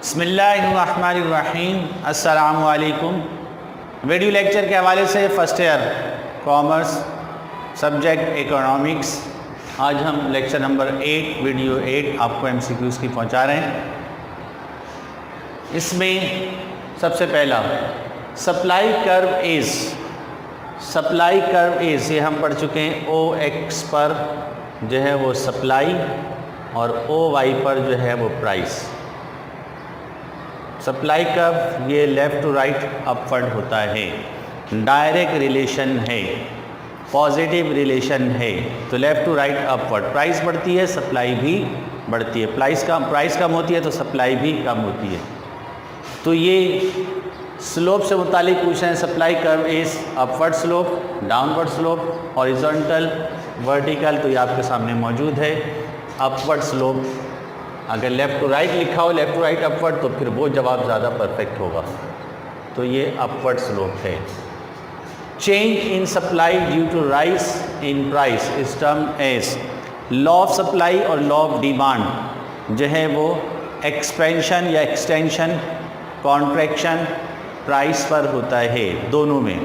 बिस्मिल्लाहिर्रहमानिर्रहीम। अस्सलामु अलैकुम। वीडियो लेक्चर के हवाले से first year commerce subject economics, आज हम लेक्चर नंबर 8 वीडियो 8 आपको MCQs की पहुंचा रहे हैं। इसमें सबसे पहला सप्लाई कर्व इज़ ये हम पढ़ चुके हैं। OX पर जो है वो सप्लाई और OY पर जो है वो प्राइस। सप्लाई कर्व ये लेफ़्ट टू राइट अपवर्ड होता है, डायरेक्ट रिलेशन है, पॉजिटिव रिलेशन है। तो left to right upward, price बढ़ती है सप्लाई भी बढ़ती है, प्राइस कम होती है तो सप्लाई भी कम होती है। तो ये स्लोप से मुतालिक पूछ रहे हैं। Supply curve is upward slope, downward slope, horizontal, vertical. तो ये आपके सामने मौजूद है। अपवर्ड स्लोप, अगर लेफ़्ट टू राइट लिखा हो, लेफ़्ट टू राइट अपवर्ड, तो फिर वो जवाब ज़्यादा परफेक्ट होगा। तो ये अपवर्ड स्लोप है। Change in supply due to rise in price is term as law of supply और लॉ ऑफ डिमांड जो है वो एक्सपेंशन या एक्सटेंशन, कॉन्ट्रैक्शन प्राइस पर होता है। दोनों में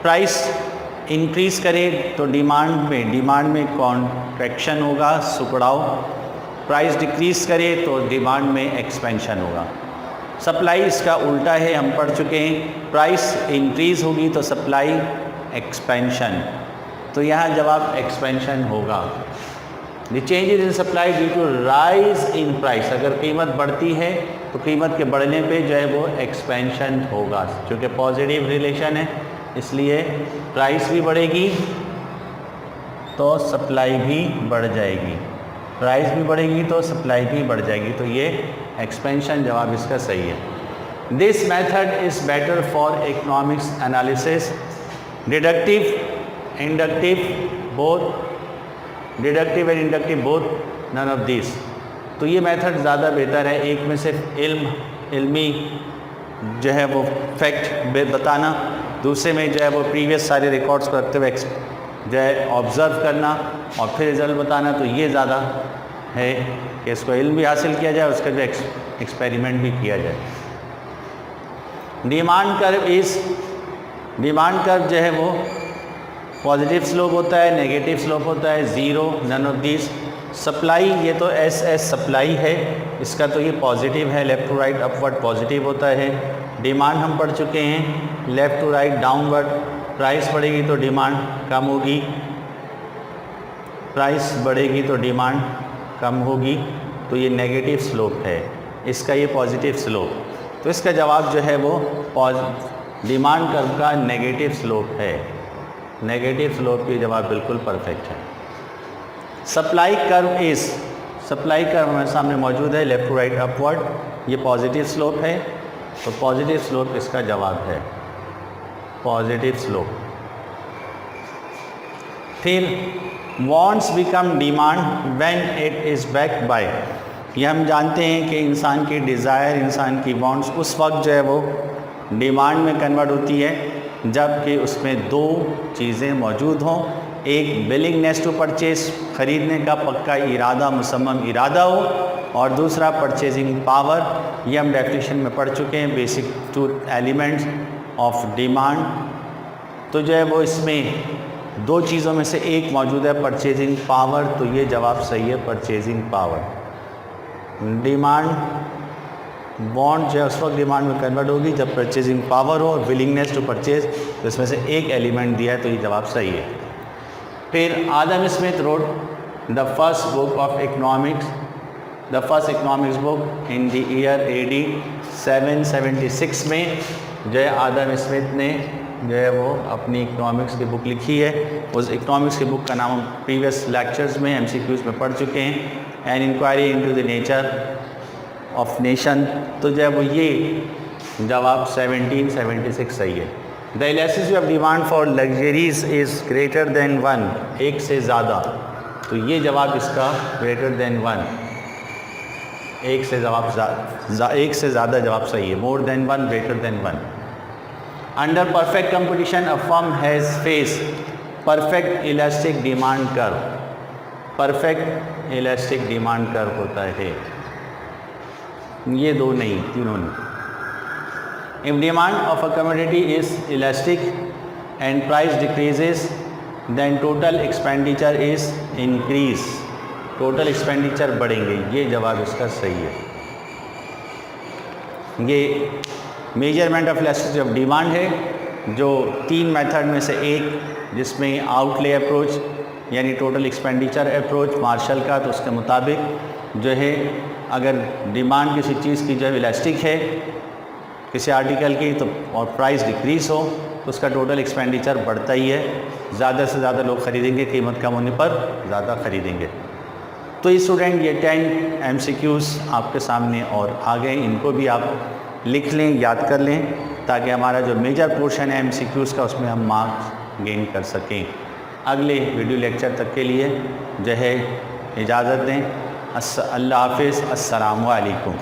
प्राइस इंक्रीज़ करे तो डिमांड में कॉन्ट्रैक्शन होगा, सुकड़ाव। प्राइस डिक्रीज़ करे तो डिमांड में एक्सपेंशन होगा। सप्लाई इसका उल्टा है, हम पढ़ चुके हैं। प्राइस इंक्रीज़ होगी तो सप्लाई एक्सपेंशन, तो यहाँ जवाब एक्सपेंशन होगा। The changes in supply due to rise in price, अगर कीमत बढ़ती है तो कीमत के बढ़ने पे जो है वो एक्सपेंशन होगा। क्योंकि पॉजिटिव रिलेशन है इसलिए प्राइस भी बढ़ेगी तो सप्लाई भी बढ़ जाएगी, प्राइस भी बढ़ेगी तो सप्लाई भी बढ़ जाएगी। तो ये एक्सपेंशन जवाब इसका सही है। This method is better for economics analysis, deductive and inductive both, none of this. तो ये मेथड ज़्यादा बेहतर है। एक में सिर्फ इल्मी जो है वो फैक्ट बताना, दूसरे में जो है वो प्रीवियस सारे रिकॉर्ड्स को रखते हुए जो है ऑब्ज़र्व करना और फिर रिज़ल्ट बताना। तो ये ज़्यादा है कि इसको इल्म भी हासिल किया जाए, उसका जो एक्सपेरिमेंट भी किया जाए। डिमांड कर्व जो है वो पॉजिटिव स्लोप होता है, नेगेटिव स्लोप होता है, zero, none of this. Supply ये तो एस सप्लाई है, इसका तो ये पॉजिटिव है, left to right upward positive होता है। डिमांड हम पढ़ चुके हैं, left to right downward. Price बढ़ेगी तो डिमांड कम होगी, प्राइस बढ़ेगी तो डिमांड कम होगी। तो ये नेगेटिव स्लोप है, इसका ये पॉजिटिव स्लोप। तो इसका जवाब जो है वो डिमांड कर्व का नेगेटिव स्लोप है। नेगेटिव स्लोप ये जवाब बिल्कुल परफेक्ट है। सप्लाई कर्व हमारे सामने मौजूद है, लेफ़्ट टू राइट अपवर्ड, ये पॉजिटिव स्लोप है। तो पॉजिटिव स्लोप इसका जवाब है, पॉजिटिव स्लोप। फिर wants become demand when it is backed by, ये हम जानते हैं कि इंसान की डिज़ायर, इंसान की वॉन्ट्स उस वक्त जो है वो डिमांड में कन्वर्ट होती है जबकि उसमें दो चीज़ें मौजूद हों। एक विलिंगनेस टू परचेज, ख़रीदने का पक्का इरादा, मुसम्मम इरादा हो, और दूसरा परचेजिंग पावर। ये हम डेफिनेशन में पढ़ चुके हैं, basic two elements of demand. तो जो है वो इसमें दो चीज़ों में से एक मौजूद है, परचेजिंग पावर। तो ये जवाब सही है, परचेजिंग पावर। डिमांड बॉन्ड जो है उस वक्त डिमांड में कन्वर्ट होगी जब परचेजिंग पावर हो, विलिंगनेस टू परचेज, तो इसमें से एक एलिमेंट दिया है, तो ये जवाब सही है। फिर Adam Smith wrote the first book of economics, the first economics book in the year AD 776 में जो है आदम स्मिथ ने जो है वो अपनी इकोनॉमिक्स की बुक लिखी है। उस इकोनॉमिक्स की बुक का नाम हम प्रीवियस लेक्चर्स में MCQs में पढ़ चुके हैं, an inquiry into the nature of nation. तो जो है वो ये जवाब 1776 सही है। The elasticity of demand for luxuries is greater than 1, एक से ज़्यादा। तो ये जवाब इसका ग्रेटर देन 1, एक से ज़्यादा जवाब सही है। More than 1, greater than 1। Under perfect competition a firm has face perfect elastic demand curve, perfect elastic demand curve होता है। ये दो नहीं, तीनों नहीं। If demand of a commodity is elastic and price decreases then total expenditure is increase, total expenditure बढ़ेंगे। ये जवाब इसका सही है। ये measurement of elasticity of demand है, जो 3 मेथड में से एक, जिसमें आउटले अप्रोच यानी टोटल एक्सपेंडिचर अप्रोच मार्शल का, तो उसके मुताबिक जो है अगर डिमांड किसी चीज़ की जो है इलास्टिक है किसी आर्टिकल की, तो और प्राइस डिक्रीज़ हो तो उसका टोटल एक्सपेंडिचर बढ़ता ही है। ज़्यादा से ज़्यादा लोग ख़रीदेंगे, कीमत कम होने पर ज़्यादा ख़रीदेंगे। तो ये स्टूडेंट ये 10 MCQs आपके सामने और आ गए, इनको भी आप लिख लें, याद कर लें, ताकि हमारा जो मेजर पोर्शन है MCQs का उसमें हम मार्क्स गेन कर सकें। अगले वीडियो लेक्चर तक के लिए जो है इजाज़त दें। अल्लाह हाफ़िज़, अस्सलामु अलैकुम।